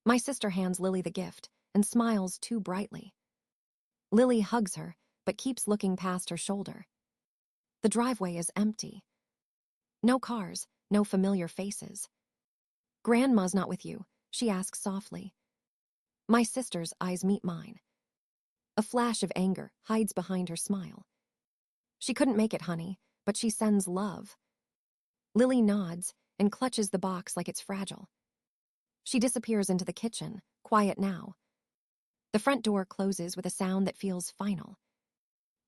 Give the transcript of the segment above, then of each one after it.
My sister hands Lily the gift and smiles too brightly. Lily hugs her, but keeps looking past her shoulder. The driveway is empty. No cars, no familiar faces. "Grandma's not with you?" she asks softly. My sister's eyes meet mine. A flash of anger hides behind her smile. "She couldn't make it, honey, but she sends love." Lily nods and clutches the box like it's fragile. She disappears into the kitchen, quiet now. The front door closes with a sound that feels final.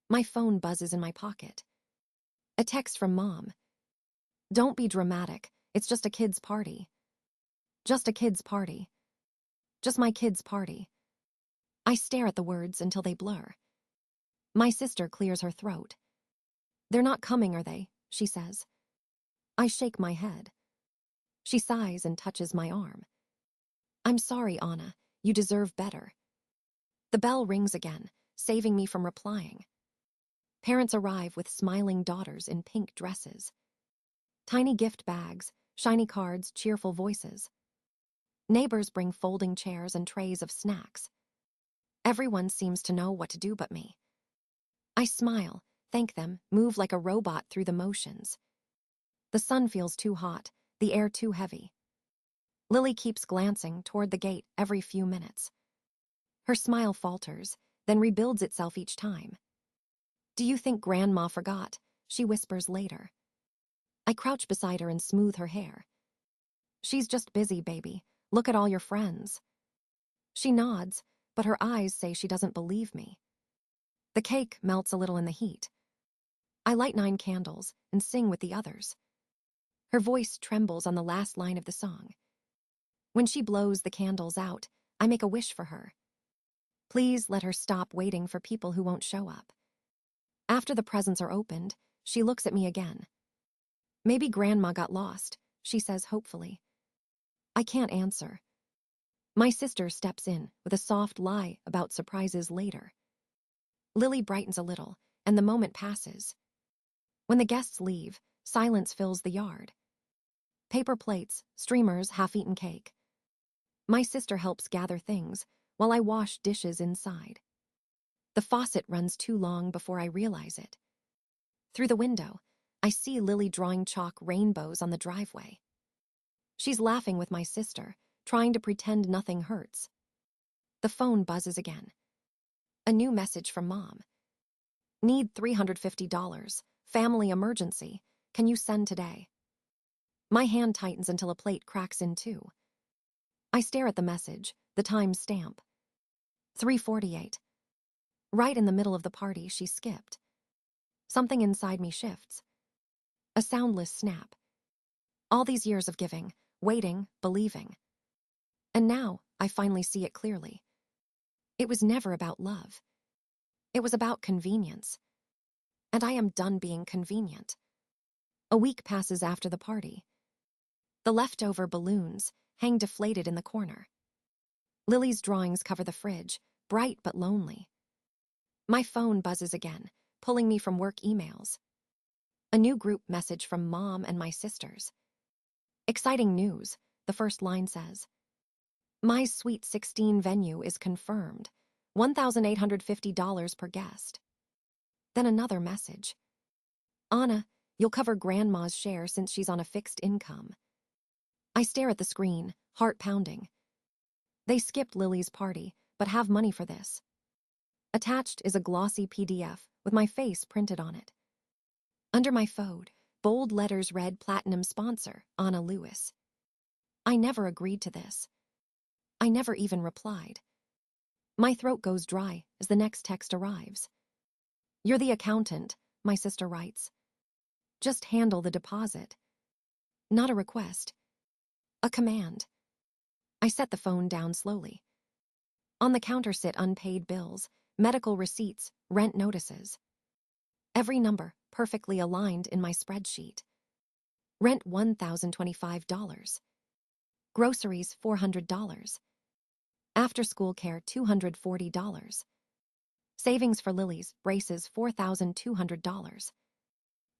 My phone buzzes in my pocket. A text from Mom. "Don't be dramatic. It's just a kid's party." Just a kid's party. Just my kid's party. I stare at the words until they blur. My sister clears her throat. "They're not coming, are they?" she says. I shake my head. She sighs and touches my arm. "I'm sorry, Anna. You deserve better." The bell rings again, saving me from replying. Parents arrive with smiling daughters in pink dresses. Tiny gift bags, shiny cards, cheerful voices. Neighbors bring folding chairs and trays of snacks. Everyone seems to know what to do but me. I smile, thank them, move like a robot through the motions. The sun feels too hot, the air too heavy. Lily keeps glancing toward the gate every few minutes. Her smile falters, then rebuilds itself each time. "Do you think Grandma forgot?" she whispers later. I crouch beside her and smooth her hair. "She's just busy, baby. Look at all your friends." She nods, but her eyes say she doesn't believe me. The cake melts a little in the heat. I light 9 candles and sing with the others. Her voice trembles on the last line of the song. When she blows the candles out, I make a wish for her. Please let her stop waiting for people who won't show up. After the presents are opened, she looks at me again. "Maybe Grandma got lost," she says hopefully. I can't answer. My sister steps in with a soft lie about surprises later. Lily brightens a little, and the moment passes. When the guests leave, silence fills the yard. Paper plates, streamers, half-eaten cake. My sister helps gather things, while I wash dishes inside. The faucet runs too long before I realize it. Through the window, I see Lily drawing chalk rainbows on the driveway. She's laughing with my sister, trying to pretend nothing hurts. The phone buzzes again. A new message from Mom. "Need $350. Family emergency. Can you send today?" My hand tightens until a plate cracks in two. I stare at the message, the time stamp. 3:48. Right in the middle of the party she skipped. Something inside me shifts. A soundless snap. All these years of giving, waiting, believing. And now, I finally see it clearly. It was never about love. It was about convenience. And I am done being convenient. A week passes after the party. The leftover balloons hang deflated in the corner. Lily's drawings cover the fridge, bright but lonely. My phone buzzes again, pulling me from work emails. A new group message from Mom and my sisters. Exciting news, the first line says. "My Sweet 16 venue is confirmed. $1,850 per guest." Then another message. "Anna, you'll cover Grandma's share since she's on a fixed income." I stare at the screen, heart pounding. They skipped Lily's party, but have money for this. Attached is a glossy PDF with my face printed on it. Under my phone, bold letters read Platinum Sponsor, Anna Lewis. I never agreed to this. I never even replied. My throat goes dry as the next text arrives. "You're the accountant," my sister writes. "Just handle the deposit." Not a request. A command. I set the phone down slowly. On the counter sit unpaid bills, medical receipts, rent notices. Every number perfectly aligned in my spreadsheet. Rent $1,025. Groceries $400. After-school care $240. Savings for Lily's braces $4,200.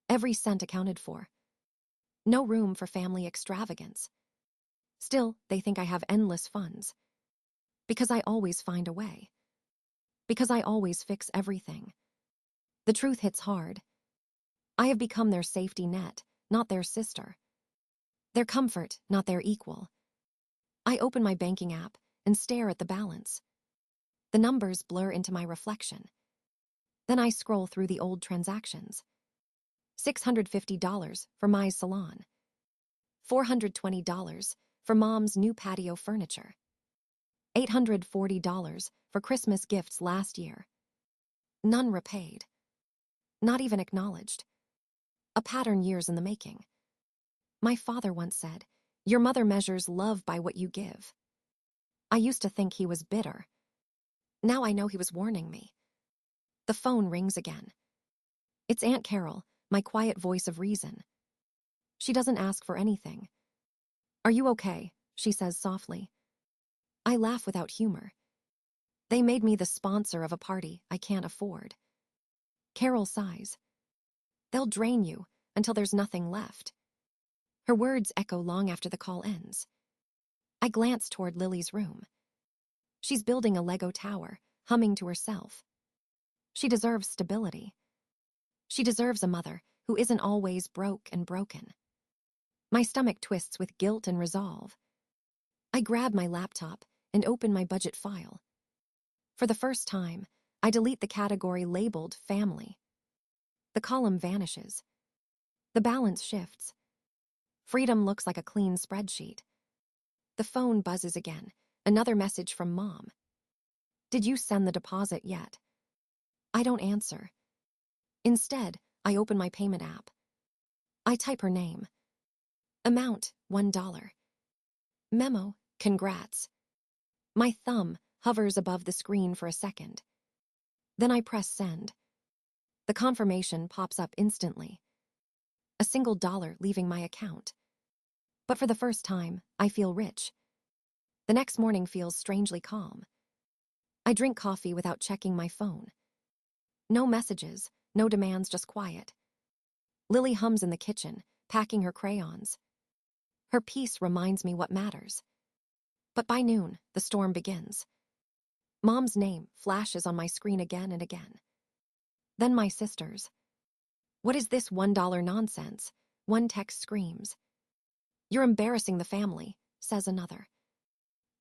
Every cent accounted for. No room for family extravagance. Still, they think I have endless funds. Because I always find a way. Because I always fix everything. The truth hits hard. I have become their safety net, not their sister. Their comfort, not their equal. I open my banking app and stare at the balance. The numbers blur into my reflection. Then I scroll through the old transactions. $650 for my salon. $420 for Mom's new patio furniture. $840 for Christmas gifts last year. None repaid. Not even acknowledged. A pattern years in the making. My father once said, "Your mother measures love by what you give." I used to think he was bitter. Now I know he was warning me. The phone rings again. It's Aunt Carol, my quiet voice of reason. She doesn't ask for anything. "Are you okay?" she says softly. I laugh without humor. They made me the sponsor of a party I can't afford. Carol sighs. "They'll drain you until there's nothing left." Her words echo long after the call ends. I glance toward Lily's room. She's building a Lego tower, humming to herself. She deserves stability. She deserves a mother who isn't always broke and broken. My stomach twists with guilt and resolve. I grab my laptop and open my budget file. For the first time, I delete the category labeled family. The column vanishes. The balance shifts. Freedom looks like a clean spreadsheet. The phone buzzes again, another message from Mom. "Did you send the deposit yet?" I don't answer. Instead, I open my payment app. I type her name. Amount, $1. Memo, congrats. My thumb hovers above the screen for a second. Then I press send. The confirmation pops up instantly. A single dollar leaving my account. But for the first time, I feel rich. The next morning feels strangely calm. I drink coffee without checking my phone. No messages, no demands, just quiet. Lily hums in the kitchen, packing her crayons. Her peace reminds me what matters. But by noon, the storm begins. Mom's name flashes on my screen again and again. Then my sister's. "What is this $1 nonsense?" One text screams. "You're embarrassing the family," says another.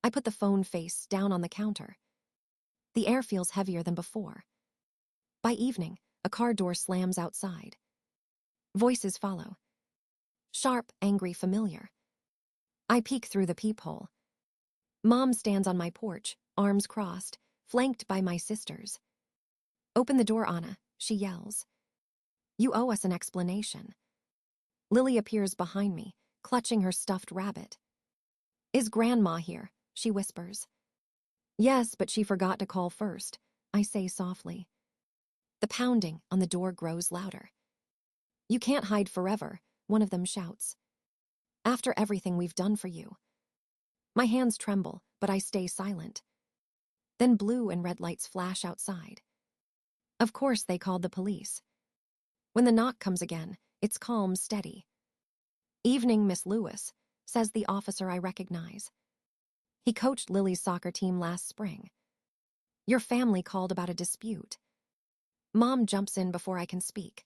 I put the phone face down on the counter. The air feels heavier than before. By evening, a car door slams outside. Voices follow. Sharp, angry, familiar. I peek through the peephole. Mom stands on my porch, arms crossed, flanked by my sisters. "Open the door, Anna," she yells. "You owe us an explanation." Lily appears behind me, clutching her stuffed rabbit. "Is Grandma here?" she whispers. "Yes, but she forgot to call first," I say softly. The pounding on the door grows louder. "You can't hide forever," one of them shouts. "After everything we've done for you." My hands tremble, but I stay silent. Then blue and red lights flash outside. Of course they called the police. When the knock comes again, it's calm, steady. "Evening, Miss Lewis," says the officer I recognize. He coached Lily's soccer team last spring. "Your family called about a dispute." Mom jumps in before I can speak.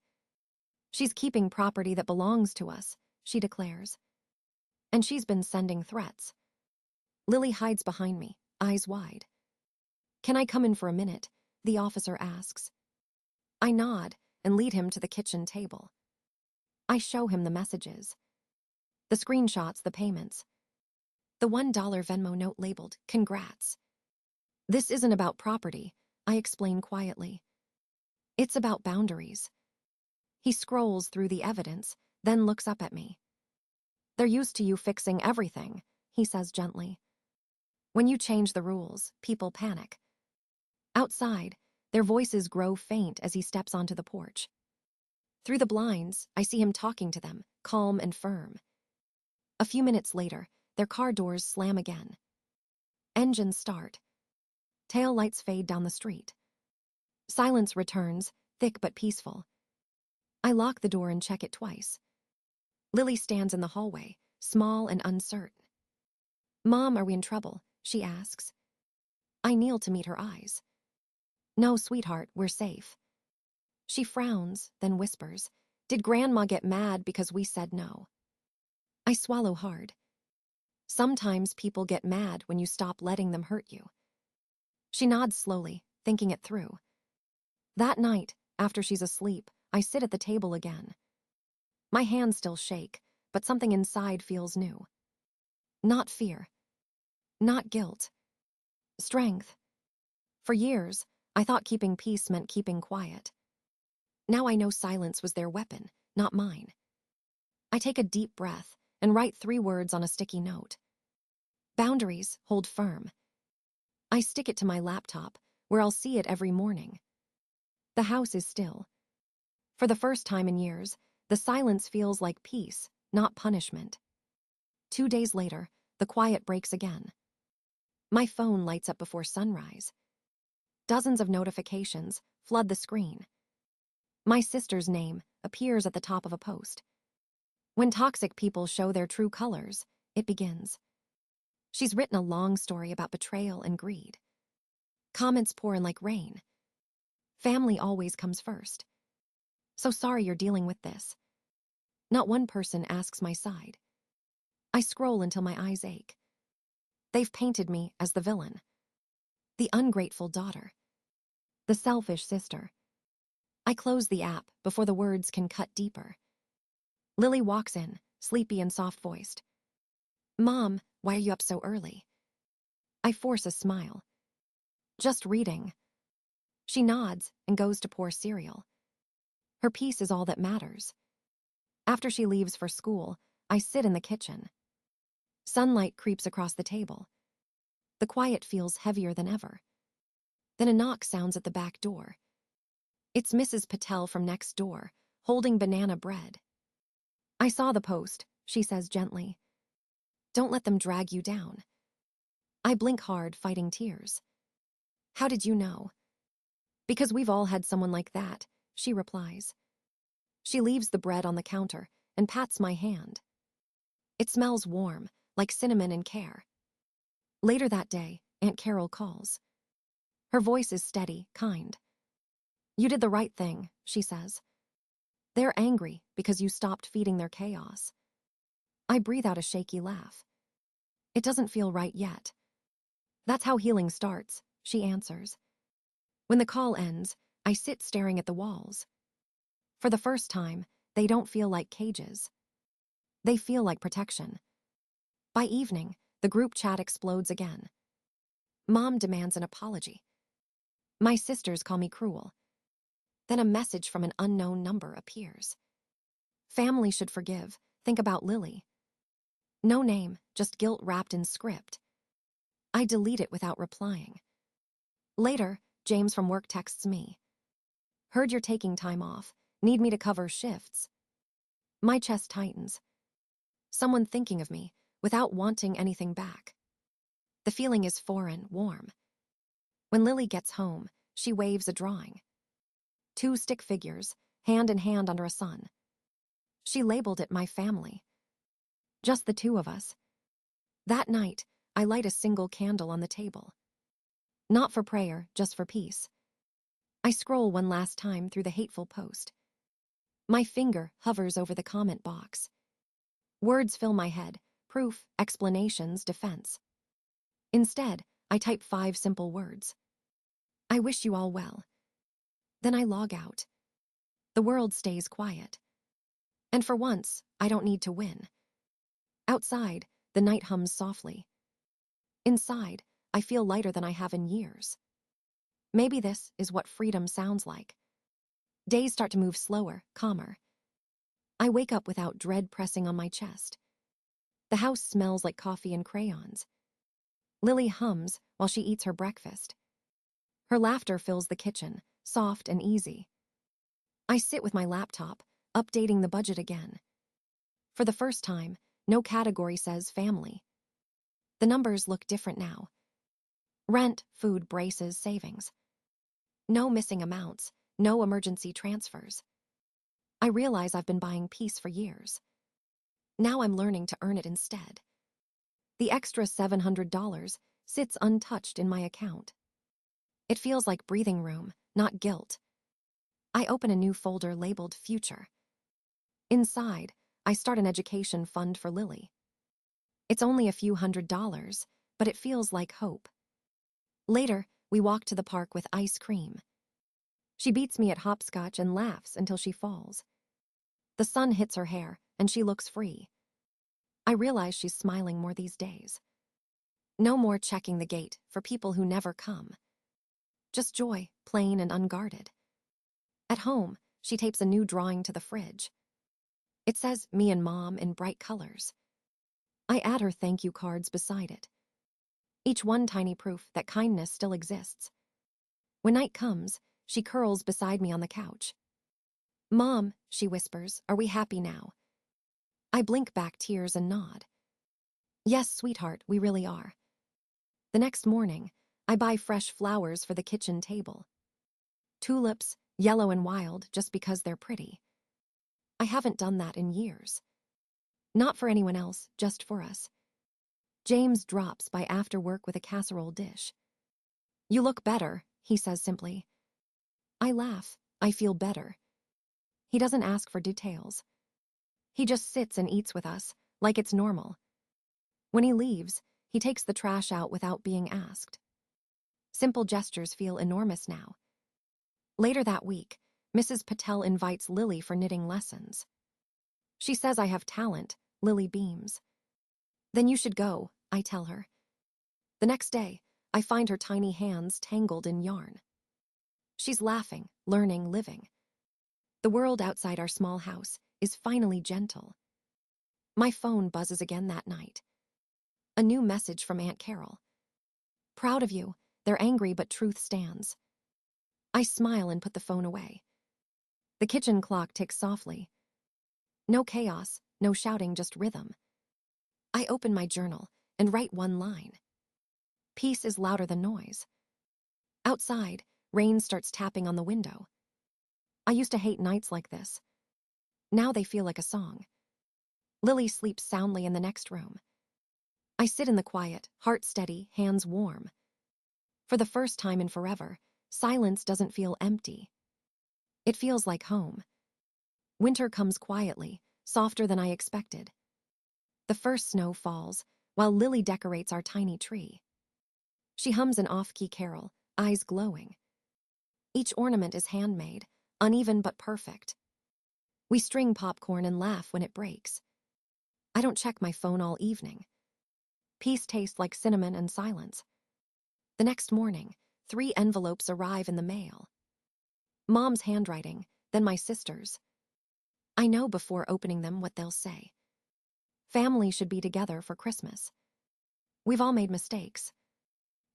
"She's keeping property that belongs to us," she declares. "And she's been sending threats." Lily hides behind me, eyes wide. "Can I come in for a minute?" the officer asks. I nod and lead him to the kitchen table. I show him the messages. The screenshots, the payments. The $1 Venmo note labeled, "Congrats." "This isn't about property," I explain quietly. "It's about boundaries." He scrolls through the evidence, then looks up at me. "They're used to you fixing everything," he says gently. "When you change the rules, people panic." Outside, their voices grow faint as he steps onto the porch. Through the blinds, I see him talking to them, calm and firm. A few minutes later, their car doors slam again. Engines start. Tail lights fade down the street. Silence returns, thick but peaceful. I lock the door and check it twice. Lily stands in the hallway, small and uncertain. "Mom, are we in trouble?" she asks. I kneel to meet her eyes. "No, sweetheart, we're safe." She frowns, then whispers, "Did Grandma get mad because we said no?" I swallow hard. Sometimes people get mad when you stop letting them hurt you. She nods slowly, thinking it through. That night, after she's asleep, I sit at the table again. My hands still shake, but something inside feels new. Not fear. Not guilt. Strength. For years, I thought keeping peace meant keeping quiet. Now I know silence was their weapon, not mine. I take a deep breath and write 3 words on a sticky note. Boundaries, hold firm. I stick it to my laptop, where I'll see it every morning. The house is still. For the first time in years, the silence feels like peace, not punishment. 2 days later, the quiet breaks again. My phone lights up before sunrise. Dozens of notifications flood the screen. My sister's name appears at the top of a post. When toxic people show their true colors, it begins. She's written a long story about betrayal and greed. Comments pour in like rain. Family always comes first. "So sorry you're dealing with this." Not one person asks my side. I scroll until my eyes ache. They've painted me as the villain. The ungrateful daughter. The selfish sister. I close the app before the words can cut deeper. Lily walks in, sleepy and soft-voiced. "Mom, why are you up so early?" I force a smile. "Just reading." She nods and goes to pour cereal. Her peace is all that matters. After she leaves for school, I sit in the kitchen. Sunlight creeps across the table. The quiet feels heavier than ever. Then a knock sounds at the back door. It's Mrs. Patel from next door, holding banana bread. "I saw the post," she says gently. "Don't let them drag you down." I blink hard, fighting tears. "How did you know?" "Because we've all had someone like that," she replies. She leaves the bread on the counter and pats my hand. It smells warm, like cinnamon and care. Later that day, Aunt Carol calls. Her voice is steady, kind. "You did the right thing," she says. "They're angry because you stopped feeding their chaos." I breathe out a shaky laugh. "It doesn't feel right yet." "That's how healing starts," she answers. When the call ends, I sit staring at the walls. For the first time, they don't feel like cages. They feel like protection. By evening, the group chat explodes again. Mom demands an apology. My sisters call me cruel. Then a message from an unknown number appears. "Family should forgive. Think about Lily." No name, just guilt wrapped in script. I delete it without replying. Later, James from work texts me. "Heard you're taking time off. Need me to cover shifts." My chest tightens. Someone thinking of me, without wanting anything back. The feeling is foreign, warm. When Lily gets home, she waves a drawing. 2 stick figures, hand in hand under a sun. She labeled it my family. Just the 2 of us. That night, I light a single candle on the table. Not for prayer, just for peace. I scroll one last time through the hateful post. My finger hovers over the comment box. Words fill my head, proof, explanations, defense. Instead, I type 5 simple words. "I wish you all well." Then I log out. The world stays quiet. And for once, I don't need to win. Outside, the night hums softly. Inside, I feel lighter than I have in years. Maybe this is what freedom sounds like. Days start to move slower, calmer. I wake up without dread pressing on my chest. The house smells like coffee and crayons. Lily hums while she eats her breakfast. Her laughter fills the kitchen, soft and easy. I sit with my laptop, updating the budget again. For the first time, no category says family. The numbers look different now. Rent, food, braces, savings. No missing amounts, no emergency transfers. I realize I've been buying peace for years. Now I'm learning to earn it instead. The extra $700 sits untouched in my account. It feels like breathing room, not guilt. I open a new folder labeled Future. Inside, I start an education fund for Lily. It's only a few $100s, but it feels like hope. Later, we walk to the park with ice cream. She beats me at hopscotch and laughs until she falls. The sun hits her hair, and she looks free. I realize she's smiling more these days. No more checking the gate for people who never come. Just joy, plain and unguarded. At home, she tapes a new drawing to the fridge. It says "Me and Mom" in bright colors. I add her thank you cards beside it. Each one tiny proof that kindness still exists. When night comes, she curls beside me on the couch. "Mom," she whispers, "are we happy now?" I blink back tears and nod. "Yes, sweetheart, we really are." The next morning, I buy fresh flowers for the kitchen table. Tulips, yellow and wild just because they're pretty. I haven't done that in years. Not for anyone else, just for us. James drops by after work with a casserole dish. "You look better," he says simply. I laugh. I feel better. He doesn't ask for details. He just sits and eats with us, like it's normal. When he leaves, he takes the trash out without being asked. Simple gestures feel enormous now. Later that week, Mrs. Patel invites Lily for knitting lessons. She says I have talent. Lily beams. "Then you should go," I tell her. The next day, I find her tiny hands tangled in yarn. She's laughing, learning, living. The world outside our small house is finally gentle. My phone buzzes again that night. A new message from Aunt Carol. "Proud of you. They're angry, but truth stands." I smile and put the phone away. The kitchen clock ticks softly. No chaos, no shouting, just rhythm. I open my journal and write one line. Peace is louder than noise. Outside, rain starts tapping on the window. I used to hate nights like this. Now they feel like a song. Lily sleeps soundly in the next room. I sit in the quiet, heart steady, hands warm. For the first time in forever, silence doesn't feel empty. It feels like home. Winter comes quietly, softer than I expected. The first snow falls, while Lily decorates our tiny tree. She hums an off-key carol, eyes glowing. Each ornament is handmade, uneven but perfect. We string popcorn and laugh when it breaks. I don't check my phone all evening. Peace tastes like cinnamon and silence. The next morning, 3 envelopes arrive in the mail. Mom's handwriting, then my sister's. I know before opening them what they'll say. Family should be together for Christmas. We've all made mistakes.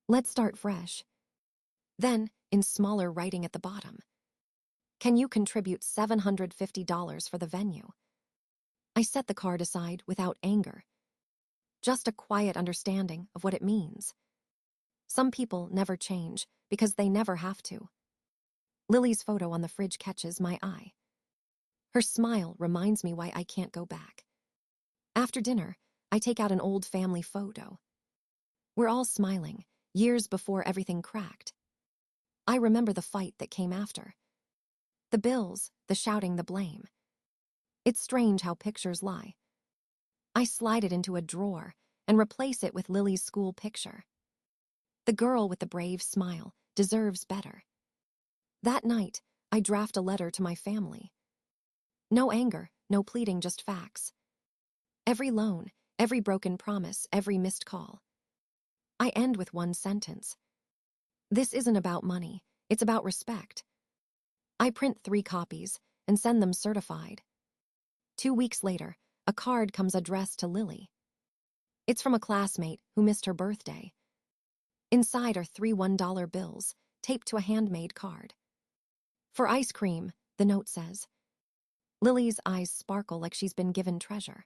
Let's start fresh. Then, in smaller writing at the bottom, "Can you contribute $750 for the venue?" I set the card aside without anger. Just a quiet understanding of what it means. Some people never change because they never have to. Lily's photo on the fridge catches my eye. Her smile reminds me why I can't go back. After dinner, I take out an old family photo. We're all smiling, years before everything cracked. I remember the fight that came after. The bills, the shouting, the blame. It's strange how pictures lie. I slide it into a drawer and replace it with Lily's school picture. The girl with the brave smile deserves better. That night, I draft a letter to my family. No anger, no pleading, just facts. Every loan, every broken promise, every missed call. I end with one sentence. This isn't about money, it's about respect. I print 3 copies and send them certified. 2 weeks later, a card comes addressed to Lily. It's from a classmate who missed her birthday. Inside are 3 $1 bills, taped to a handmade card. "For ice cream," the note says. Lily's eyes sparkle like she's been given treasure.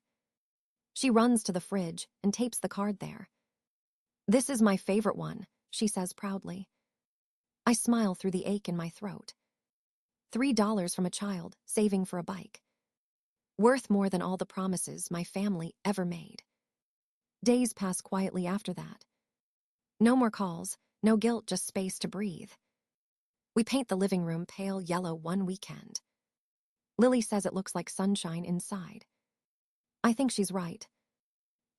She runs to the fridge and tapes the card there. "This is my favorite one," she says proudly. I smile through the ache in my throat. $3 from a child, saving for a bike. Worth more than all the promises my family ever made. Days pass quietly after that. No more calls, no guilt, just space to breathe. We paint the living room pale yellow one weekend. Lily says it looks like sunshine inside. I think she's right.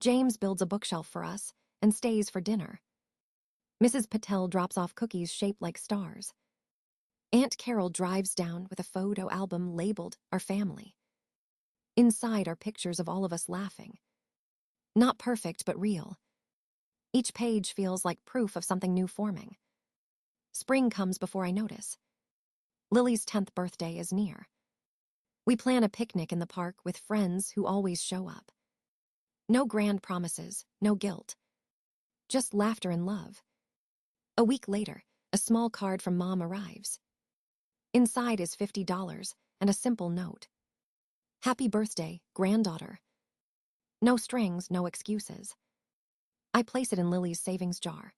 James builds a bookshelf for us and stays for dinner. Mrs. Patel drops off cookies shaped like stars. Aunt Carol drives down with a photo album labeled Our Family. Inside are pictures of all of us laughing. Not perfect, but real. Each page feels like proof of something new forming. Spring comes before I notice. Lily's 10th birthday is near. We plan a picnic in the park with friends who always show up. No grand promises, no guilt. Just laughter and love. A week later, a small card from Mom arrives. Inside is $50 and a simple note. Happy birthday, granddaughter. No strings, no excuses. I place it in Lily's savings jar.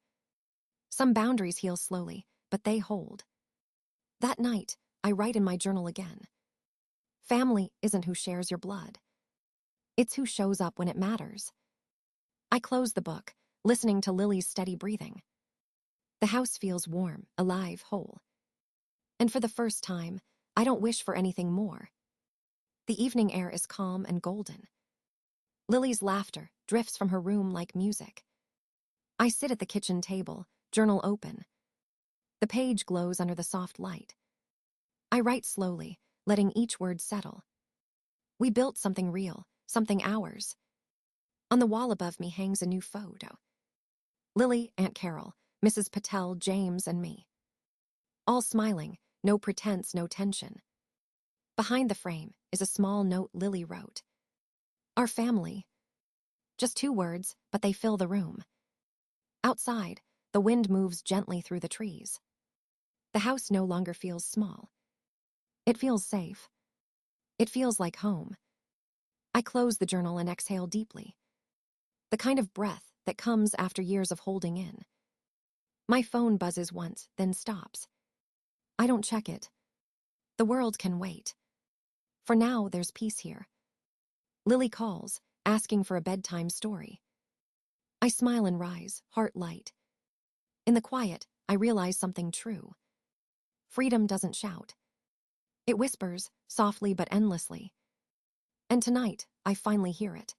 Some boundaries heal slowly, but they hold. That night, I write in my journal again. Family isn't who shares your blood. It's who shows up when it matters. I close the book, listening to Lily's steady breathing. The house feels warm, alive, whole. And for the first time, I don't wish for anything more. The evening air is calm and golden. Lily's laughter drifts from her room like music. I sit at the kitchen table, journal open. The page glows under the soft light. I write slowly, letting each word settle. We built something real, something ours. On the wall above me hangs a new photo. Lily, Aunt Carol, Mrs. Patel, James, and me. All smiling, no pretense, no tension. Behind the frame is a small note Lily wrote. Our family. Just 2 words, but they fill the room. Outside, the wind moves gently through the trees. The house no longer feels small. It feels safe. It feels like home. I close the journal and exhale deeply. The kind of breath that comes after years of holding in. My phone buzzes once, then stops. I don't check it. The world can wait. For now, there's peace here. Lily calls, asking for a bedtime story. I smile and rise, heart light. In the quiet, I realize something true. Freedom doesn't shout. It whispers, softly but endlessly. And tonight, I finally hear it.